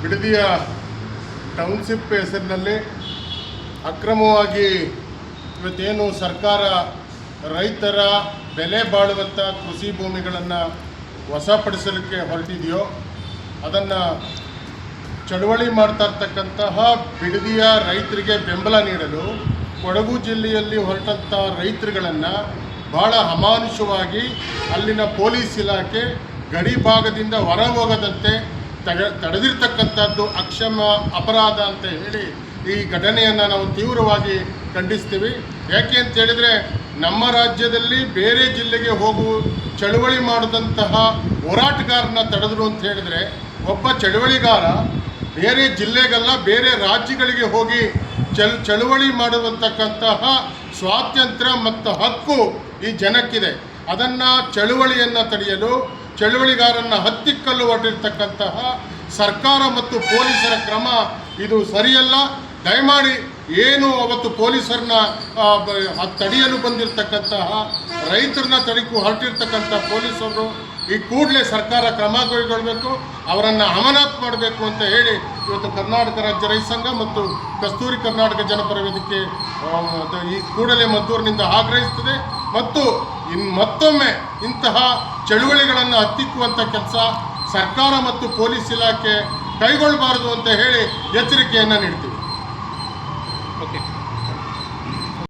ಬಿಡದಿಯ township ಹೆಸರಿನಲ್ಲಿ ಅಕ್ರಮವಾಗಿ ಇವತ್ತೇನು ಸರ್ಕಾರ ರೈತರ ಬೆಲೆ ಬಾಳುವಂಥ ಕೃಷಿ ಭೂಮಿಗಳನ್ನು ವಶಪಡಿಸಲಿಕ್ಕೆ ಹೊರಟಿದೆಯೋ ಅದನ್ನು ಚಳವಳಿ ಮಾಡ್ತಾ ಇರ್ತಕ್ಕಂತಹ ಬಿಡದಿಯ ರೈತರಿಗೆ ಬೆಂಬಲ ನೀಡಲು ಕೊಡಗು ಜಿಲ್ಲೆಯಲ್ಲಿ ಹೊರಟಂಥ ರೈತರುಗಳನ್ನು ಭಾಳ ಅಮಾನುಷವಾಗಿ ಅಲ್ಲಿನ ಪೊಲೀಸ್ ಇಲಾಖೆ ಗಡಿ ಭಾಗದಿಂದ ಹೊರ ಹೋಗದಂತೆ ತಡೆದಿರ್ತಕ್ಕಂಥದ್ದು ಅಕ್ಷಮ್ಯ ಅಪರಾಧ ಅಂತ ಹೇಳಿ ಈ ಘಟನೆಯನ್ನು ನಾವು ತೀವ್ರವಾಗಿ ಖಂಡಿಸ್ತೀವಿ. ಯಾಕೆ ಅಂತ ಹೇಳಿದರೆ ನಮ್ಮ ರಾಜ್ಯದಲ್ಲಿ ಬೇರೆ ಜಿಲ್ಲೆಗೆ ಹೋಗುವ ಚಳುವಳಿ ಮಾಡಿದಂತಹ ಹೋರಾಟಗಾರನ ತಡೆದರು ಅಂತ ಹೇಳಿದರೆ ಒಬ್ಬ ಚಳುವಳಿಗಾರ ಬೇರೆ ಜಿಲ್ಲೆಗಲ್ಲ ಬೇರೆ ರಾಜ್ಯಗಳಿಗೆ ಹೋಗಿ ಚಳುವಳಿ ಮಾಡುವಂತಕ್ಕಂತಹ ಸ್ವಾತಂತ್ರ್ಯ ಮತ್ತು ಹಕ್ಕು ಈ ಜನಕ್ಕಿದೆ. ಅದನ್ನು ಚಳುವಳಿಯನ್ನು ತಡೆಯಲು ಚಳುವಳಿಗಾರನ್ನು ಹತ್ತಿಕ್ಕಲು ಹೊರಟಿರ್ತಕ್ಕಂತಹ ಸರ್ಕಾರ ಮತ್ತು ಪೊಲೀಸರ ಕ್ರಮ ಇದು ಸರಿಯಲ್ಲ. ದಯಮಾಡಿ ಏನು ಅವತ್ತು ಪೊಲೀಸರನ್ನ ತಡೆಯಲು ಬಂದಿರತಕ್ಕಂತಹ ರೈತರನ್ನ ತಡೆಕು ಹೊರಟಿರ್ತಕ್ಕಂಥ ಪೊಲೀಸರು ಈ ಕೂಡಲೇ ಸರ್ಕಾರ ಕ್ರಮ ಕೈಗೊಳ್ಳಬೇಕು, ಅವರನ್ನು ಅಮಾನತು ಮಾಡಬೇಕು ಅಂತ ಹೇಳಿ ಇವತ್ತು ಕರ್ನಾಟಕ ರಾಜ್ಯ ರೈತ ಸಂಘ ಮತ್ತು ಕಸ್ತೂರಿ ಕರ್ನಾಟಕ ಜನಪರ ವೇದಿಕೆ ಈ ಕೂಡಲೇ ಮದ್ದೂರಿನಿಂದ ಆಗ್ರಹಿಸುತ್ತದೆ. ಮತ್ತು ಮತ್ತೊಮ್ಮೆ ಇಂತಹ ಚಳುವಳಿಗಳನ್ನು ಹತ್ತಿಕ್ಕುವಂಥ ಕೆಲಸ ಸರ್ಕಾರ ಮತ್ತು ಪೊಲೀಸ್ ಇಲಾಖೆ ಕೈಗೊಳ್ಳಬಾರದು ಅಂತ ಹೇಳಿ ಎಚ್ಚರಿಕೆಯನ್ನು ನೀಡ್ತೀವಿ.